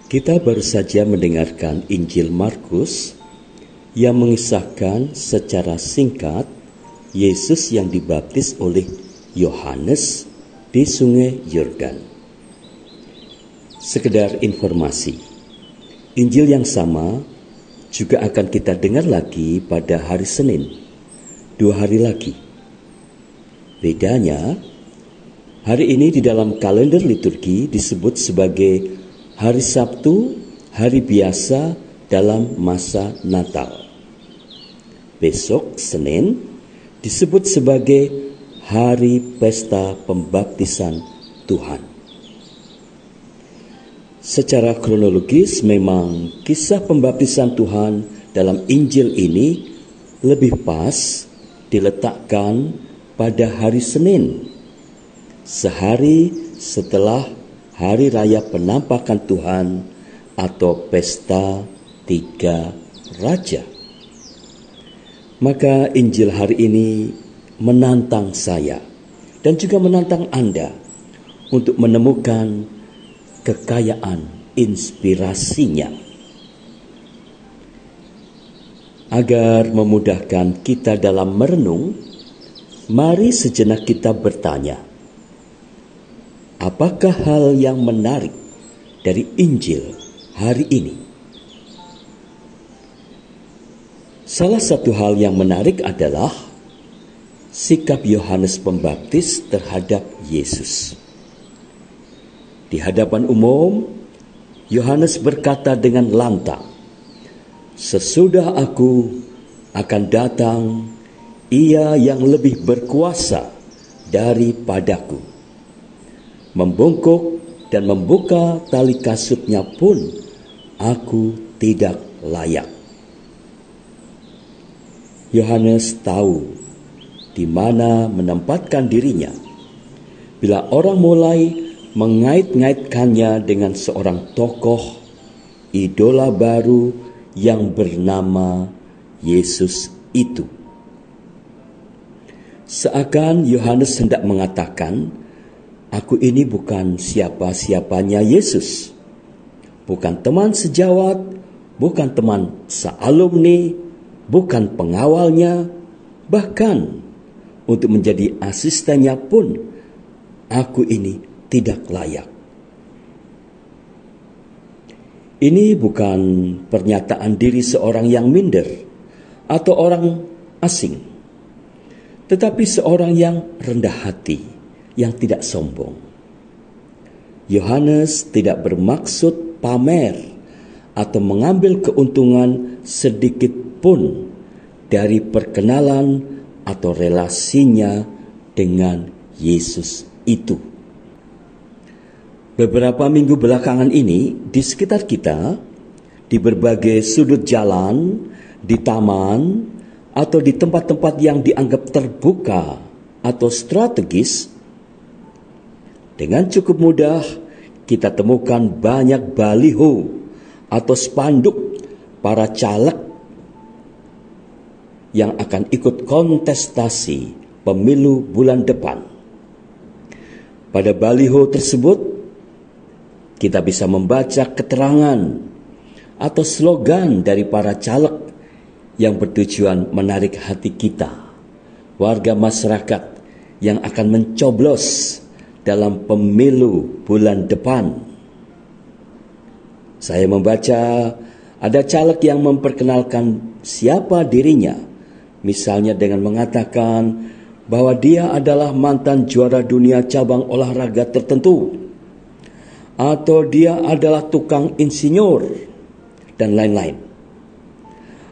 Kita baru saja mendengarkan Injil Markus yang mengisahkan secara singkat Yesus yang dibaptis oleh Yohanes di Sungai Yordan. Sekedar informasi, Injil yang sama juga akan kita dengar lagi pada hari Senin, 2 hari lagi. Bedanya, hari ini di dalam kalender liturgi disebut sebagai hari Sabtu, hari biasa dalam masa Natal. Besok, Senin, disebut sebagai hari pesta pembaptisan Tuhan. Secara kronologis memang kisah pembaptisan Tuhan dalam Injil ini lebih pas diletakkan pada hari Senin, sehari setelah Hari Raya Penampakan Tuhan atau Pesta Tiga Raja. Maka Injil hari ini menantang saya dan juga menantang Anda untuk menemukan kekayaan inspirasinya. Agar memudahkan kita dalam merenung, mari sejenak kita bertanya, apakah hal yang menarik dari Injil hari ini? Salah satu hal yang menarik adalah sikap Yohanes Pembaptis terhadap Yesus. Di hadapan umum, Yohanes berkata dengan lantang, "Sesudah aku akan datang, Ia yang lebih berkuasa daripadaku. Membungkuk dan membuka tali kasutnya pun aku tidak layak." Yohanes tahu di mana menempatkan dirinya bila orang mulai mengait-ngaitkannya dengan seorang tokoh idola baru yang bernama Yesus itu. Seakan Yohanes hendak mengatakan, aku ini bukan siapa-siapanya Yesus. Bukan teman sejawat, bukan teman sealumni, bukan pengawalnya, bahkan untuk menjadi asistennya pun aku ini tidak layak. Ini bukan pernyataan diri seorang yang minder atau orang asing, tetapi seorang yang rendah hati, yang tidak sombong. Yohanes tidak bermaksud pamer atau mengambil keuntungan sedikit pun dari perkenalan atau relasinya dengan Yesus itu. Beberapa minggu belakangan ini di sekitar kita, di berbagai sudut jalan, di taman, atau di tempat-tempat yang dianggap terbuka atau strategis, dengan cukup mudah kita temukan banyak baliho atau spanduk para caleg yang akan ikut kontestasi pemilu bulan depan. Pada baliho tersebut, kita bisa membaca keterangan atau slogan dari para caleg yang bertujuan menarik hati kita, warga masyarakat yang akan mencoblos dalam pemilu bulan depan. Saya membaca ada caleg yang memperkenalkan siapa dirinya, misalnya dengan mengatakan bahwa dia adalah mantan juara dunia cabang olahraga tertentu, atau dia adalah tukang insinyur, dan lain-lain.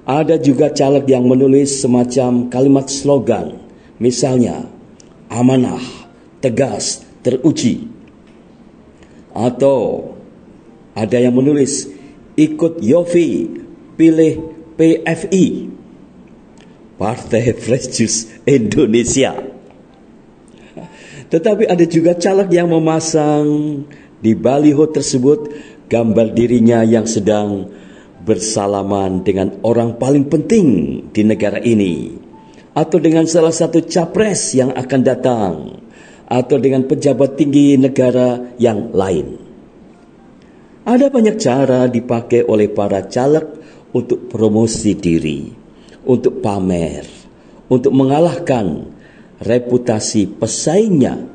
Ada juga caleg yang menulis semacam kalimat slogan, misalnya amanah, tegas, teruji. Atau ada yang menulis ikut Yofi, pilih PFI, Partai Fresh Juice Indonesia. Tetapi ada juga caleg yang memasang di baliho tersebut gambar dirinya yang sedang bersalaman dengan orang paling penting di negara ini, atau dengan salah satu capres yang akan datang, atau dengan pejabat tinggi negara yang lain. Ada banyak cara dipakai oleh para caleg untuk promosi diri, untuk pamer, untuk mengalahkan reputasi pesaingnya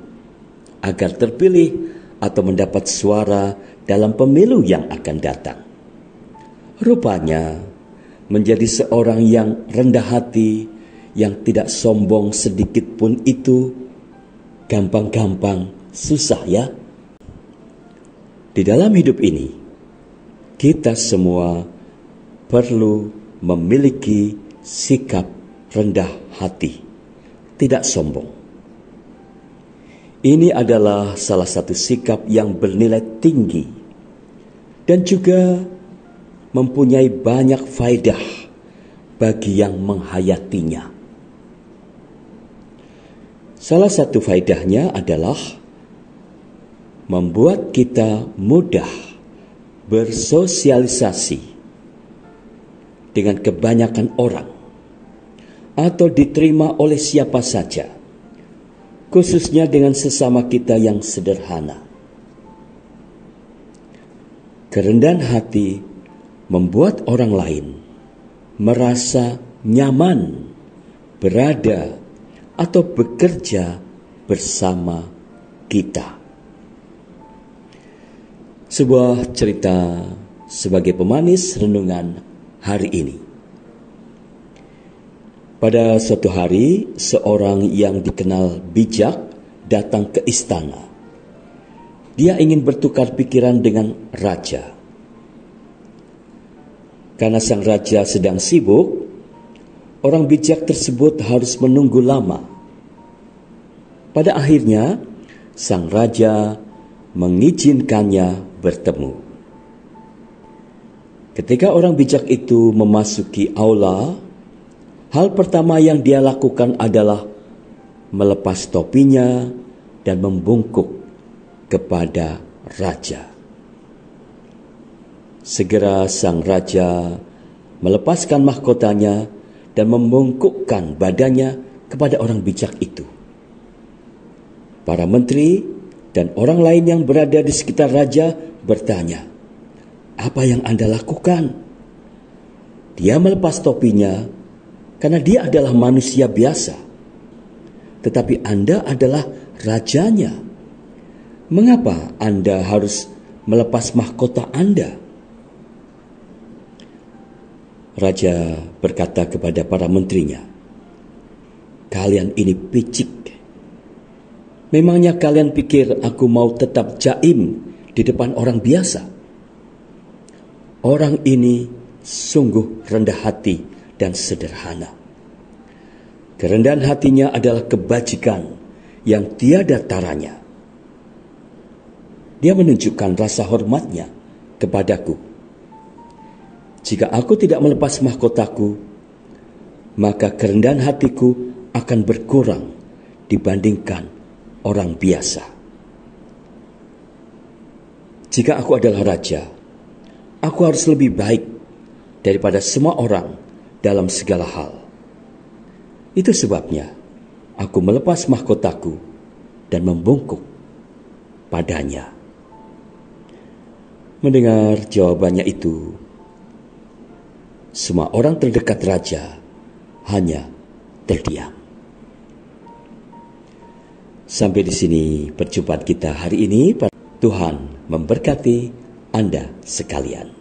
agar terpilih atau mendapat suara dalam pemilu yang akan datang. Rupanya, menjadi seorang yang rendah hati, yang tidak sombong sedikit pun itu gampang-gampang susah ya. Di dalam hidup ini, kita semua perlu memiliki sikap rendah hati, tidak sombong. Ini adalah salah satu sikap yang bernilai tinggi dan juga mempunyai banyak faedah bagi yang menghayatinya. Salah satu faedahnya adalah membuat kita mudah bersosialisasi dengan kebanyakan orang atau diterima oleh siapa saja, khususnya dengan sesama kita yang sederhana. Kerendahan hati membuat orang lain merasa nyaman berada atau bekerja bersama kita. Sebuah cerita sebagai pemanis renungan hari ini. Pada suatu hari, seorang yang dikenal bijak datang ke istana. Dia ingin bertukar pikiran dengan raja. Karena sang raja sedang sibuk, orang bijak tersebut harus menunggu lama. Pada akhirnya, sang raja mengizinkannya bertemu. Ketika orang bijak itu memasuki aula, hal pertama yang dia lakukan adalah melepas topinya dan membungkuk kepada raja. Segera sang raja melepaskan mahkotanya dan membungkukkan badannya kepada orang bijak itu. Para menteri dan orang lain yang berada di sekitar raja bertanya, "Apa yang Anda lakukan?" Dia melepas topinya karena dia adalah manusia biasa. Tetapi Anda adalah rajanya. Mengapa Anda harus melepas mahkota Anda? Raja berkata kepada para menterinya, "Kalian ini picik. Memangnya kalian pikir aku mau tetap jaim di depan orang biasa? Orang ini sungguh rendah hati dan sederhana. Kerendahan hatinya adalah kebajikan yang tiada taranya. Dia menunjukkan rasa hormatnya kepadaku. Jika aku tidak melepas mahkotaku, maka kerendahan hatiku akan berkurang dibandingkan orang biasa. Jika aku adalah raja, aku harus lebih baik daripada semua orang dalam segala hal. Itu sebabnya aku melepas mahkotaku dan membungkuk padanya." Mendengar jawabannya itu, semua orang terdekat raja hanya terdiam. Sampai di sini perjumpaan kita hari ini. Tuhan memberkati Anda sekalian.